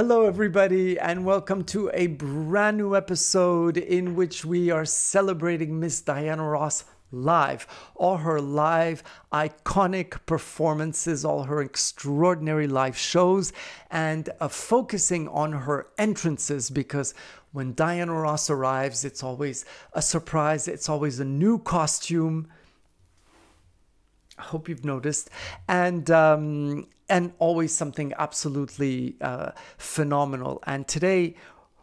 Hello, everybody, and welcome to a brand new episode in which we are celebrating Miss Diana Ross live. All her live iconic performances, all her extraordinary live shows, and focusing on her entrances, because when Diana Ross arrives, it's always a surprise, it's always a new costume. I hope you've noticed, and always something absolutely phenomenal. And today,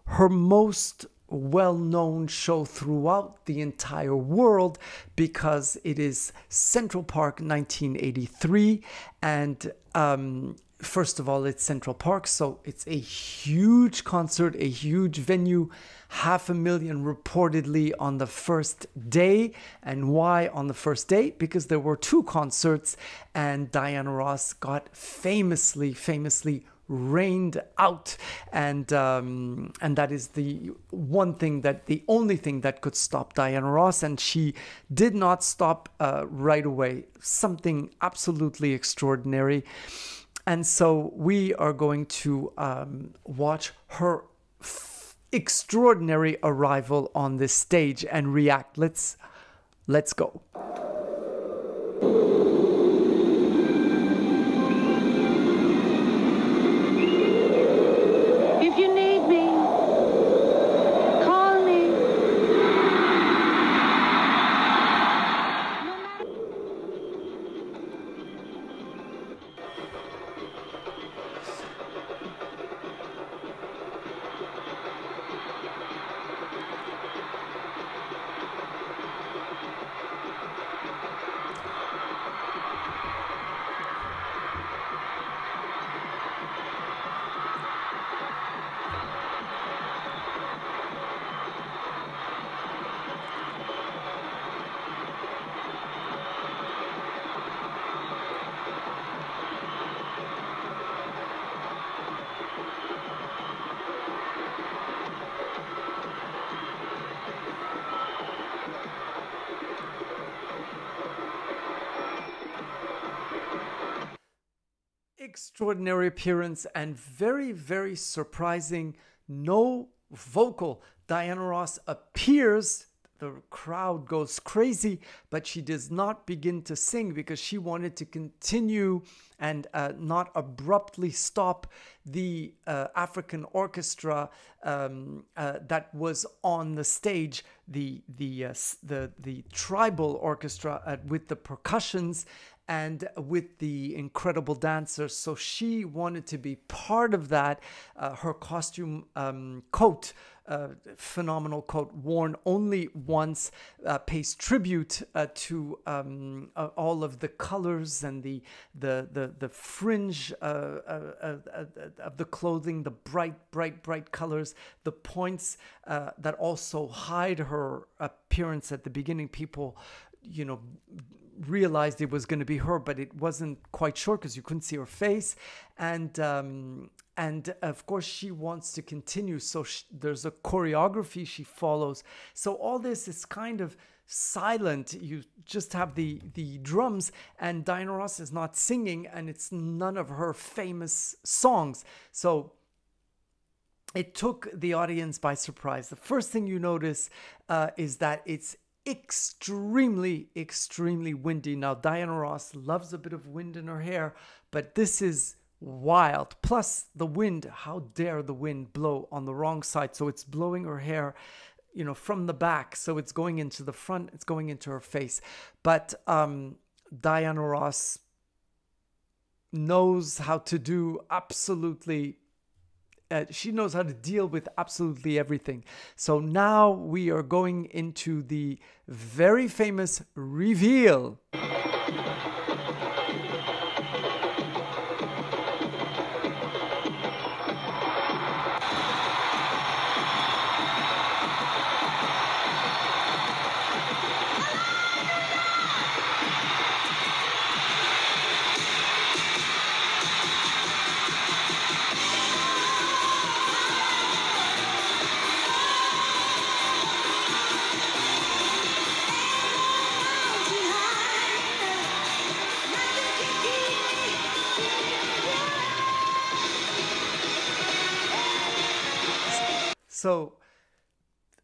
her most well-known show throughout the entire world, because it is Central Park 1983, and first of all, it's Central Park, so it's a huge concert, a huge venue, 500,000 reportedly on the first day. And why on the first day? Because there were two concerts, and Diana Ross got famously rained out, and that is the only thing that could stop Diana Ross, and she did not stop right away. Something absolutely extraordinary. And so we are going to watch her extraordinary arrival on this stage and react. Let's go. If you need me, call me. Extraordinary appearance and very surprising. No vocal. Diana Ross appears, the crowd goes crazy, but she does not begin to sing because she wanted to continue and not abruptly stop the African orchestra that was on the stage, the tribal orchestra with the percussions and with the incredible dancers. So she wanted to be part of that. Her costume coat, phenomenal coat, worn only once, pays tribute to all of the colors and the fringe of the clothing, the bright colors, the points that also hide her appearance at the beginning. People, realized it was going to be her, but it wasn't quite sure because you couldn't see her face, and of course she wants to continue, so there's a choreography she follows. So all this is kind of silent. You just have the drums, and Diana Ross is not singing, and it's none of her famous songs. So it took the audience by surprise. The first thing you notice is that it's extremely windy. Now, Diana Ross loves a bit of wind in her hair, but this is wild. Plus the wind, how dare the wind blow on the wrong side? So it's blowing her hair, from the back. So it's going into the front, it's going into her face. But Diana Ross knows how to do absolutely she knows how to deal with absolutely everything. So now we are going into the very famous reveal. So,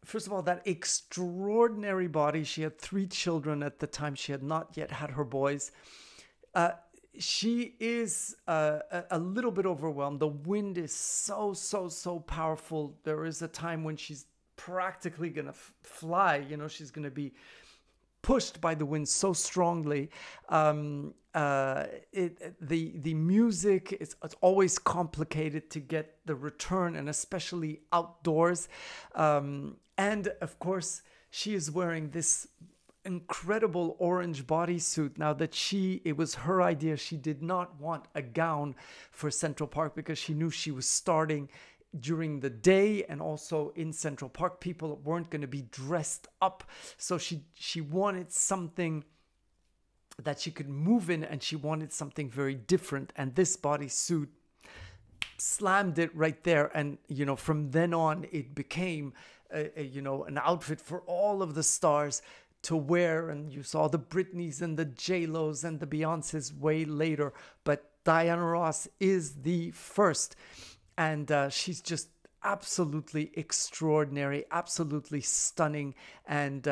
first of all, that extraordinary body. She had 3 children at the time. She had not yet had her boys. She is a little bit overwhelmed. The wind is so powerful. There is a time when she's practically going to fly. You know, she's going to be pushed by the wind so strongly. The music it's always complicated to get the return, and especially outdoors. And of course, she is wearing this incredible orange bodysuit. Now that it was her idea. She did not want a gown for Central Park because she knew she was starting during the day, and also in Central Park people weren't going to be dressed up, so she wanted something that she could move in, and she wanted something very different, and this bodysuit slammed it right there. And you know, from then on it became an outfit for all of the stars to wear. And you saw the Britneys and the J-Los and the Beyoncés way later, but Diana Ross is the first. And she's just absolutely extraordinary, absolutely stunning, and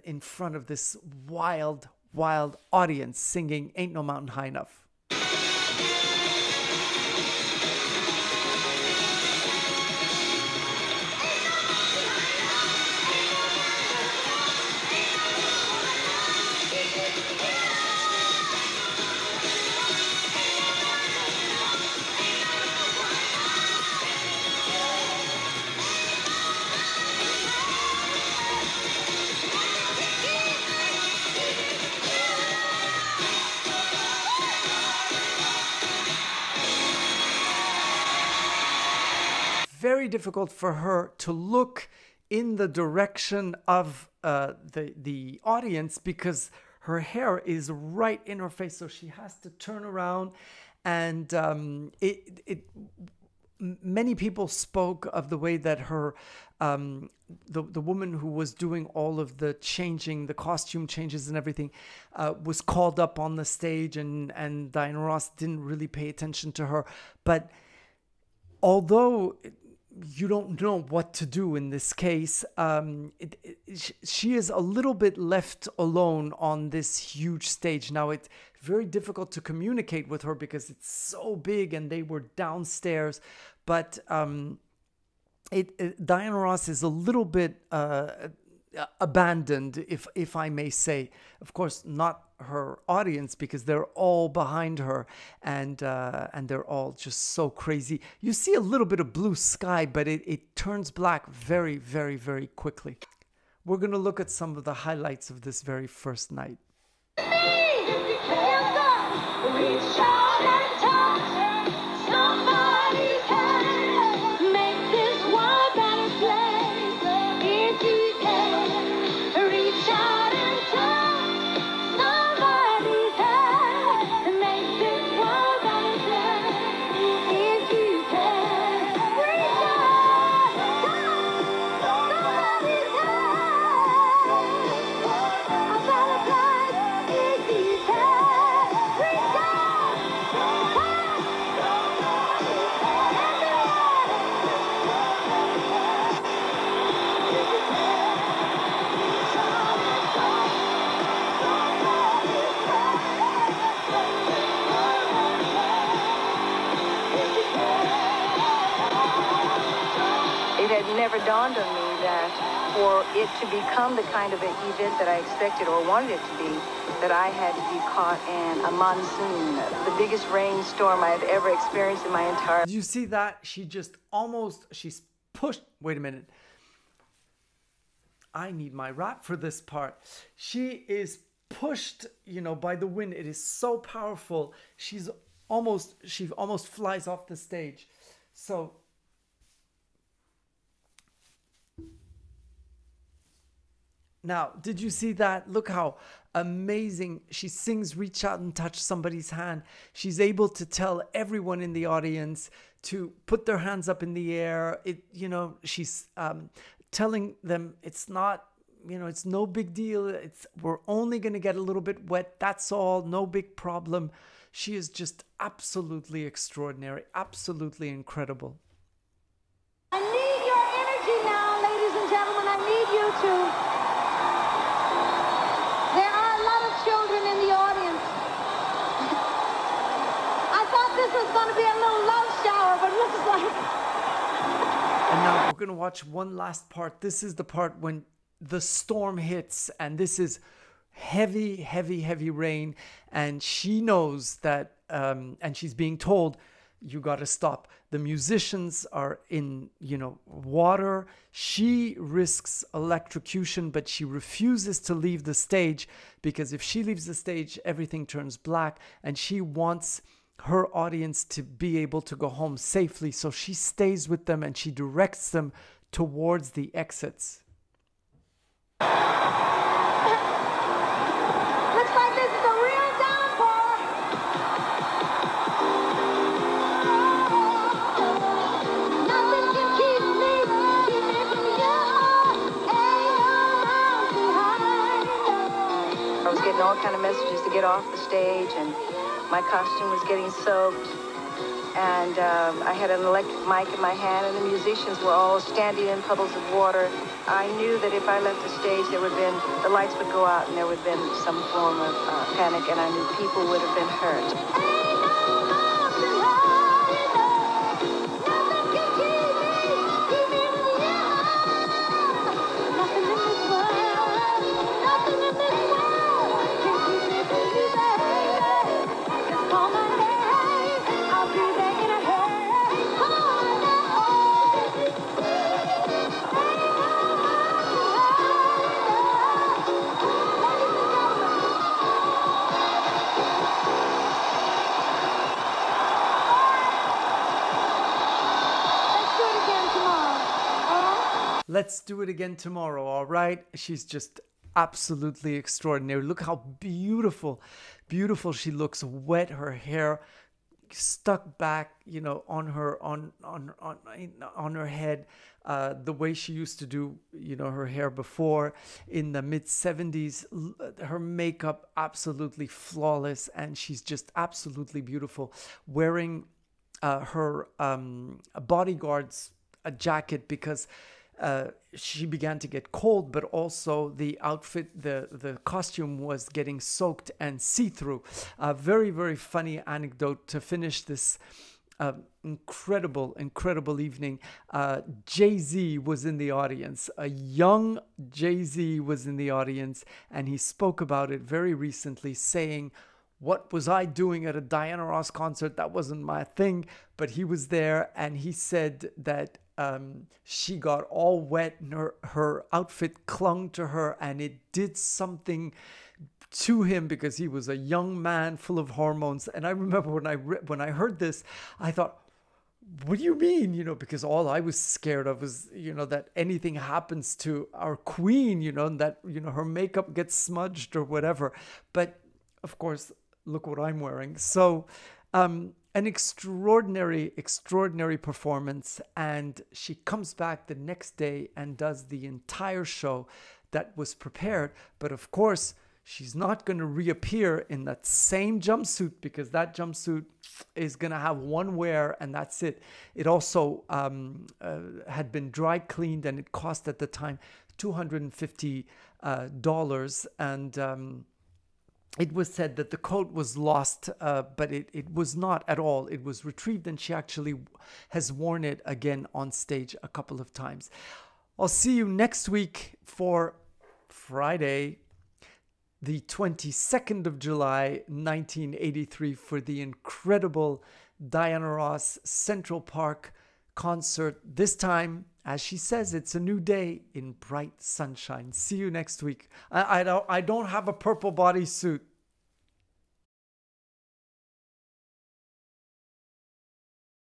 in front of this wild audience singing "Ain't No Mountain High Enough." Very difficult for her to look in the direction of the audience because her hair is right in her face, so she has to turn around. And many people spoke of the way that her the woman who was doing all of the changing, the costume changes and everything, was called up on the stage, and Diana Ross didn't really pay attention to her. But although you don't know what to do in this case, she is a little bit left alone on this huge stage. Now, it's very difficult to communicate with her because it's so big and they were downstairs. But Diana Ross is a little bit abandoned, if I may say. Of course, not her audience, because they're all behind her, and they're all just so crazy. You see a little bit of blue sky, but it turns black very, very, very quickly. We're going to look at some of the highlights of this very first night. Never dawned on me that for it to become the kind of an event that I expected or wanted it to be, that I had to be caught in a monsoon, the biggest rainstorm I've ever experienced in my entire... Did you see that? She's pushed. Wait a minute. I need my rap for this part. She is pushed, by the wind. It is so powerful. She almost flies off the stage. So... Now, did you see that? Look how amazing she sings "Reach Out and Touch Somebody's Hand." She's able to tell everyone in the audience to put their hands up in the air. She's telling them it's not, it's no big deal. We're only going to get a little bit wet. That's all. No big problem. She is just absolutely extraordinary, absolutely incredible. I need your going to be a little love shower, but it looks like... And now we're going to watch one last part. This is the part when the storm hits, and this is heavy, heavy, heavy rain. And she knows that, and she's being told, you got to stop. The musicians are in, water. She risks electrocution, but she refuses to leave the stage, because if she leaves the stage, everything turns black, and she wants her audience to be able to go home safely. So she stays with them and she directs them towards the exits. Looks like this is a real downpour. Nothing can keep me from you. I was getting all kind of messages to get off the stage, and my costume was getting soaked, and I had an electric mic in my hand, and the musicians were all standing in puddles of water. I knew that if I left the stage, the lights would go out, and there would have been some form of panic, and I knew people would have been hurt. Let's do it again tomorrow, all right? She's just absolutely extraordinary. Look how beautiful she looks, wet, her hair stuck back, on her head, the way she used to do, her hair before in the mid-70s. Her makeup absolutely flawless, and she's just absolutely beautiful, wearing her bodyguard's a jacket because she began to get cold, but also the outfit, the costume was getting soaked and see-through. A very, very funny anecdote to finish this incredible evening. Jay-Z was in the audience. A young Jay-Z was in the audience, and he spoke about it very recently, saying, "What was I doing at a Diana Ross concert? That wasn't my thing." But he was there, and he said that she got all wet and her outfit clung to her, and it did something to him because he was a young man full of hormones. And I remember when I heard this, I thought, what do you mean? Because all I was scared of was, that anything happens to our queen, and that, her makeup gets smudged or whatever. But of course, look what I'm wearing. So, an extraordinary performance, and she comes back the next day and does the entire show that was prepared. But of course, she's not going to reappear in that same jumpsuit, because that jumpsuit is going to have one wear and that's it. It also had been dry cleaned, and it cost at the time $250, and it was said that the coat was lost, but it was not at all. It was retrieved, and she actually has worn it again on stage a couple of times. I'll see you next week for Friday, the 22nd of July, 1983, for the incredible Diana Ross Central Park concert. This time, as she says, it's a new day in bright sunshine. See you next week. I don't have a purple bodysuit.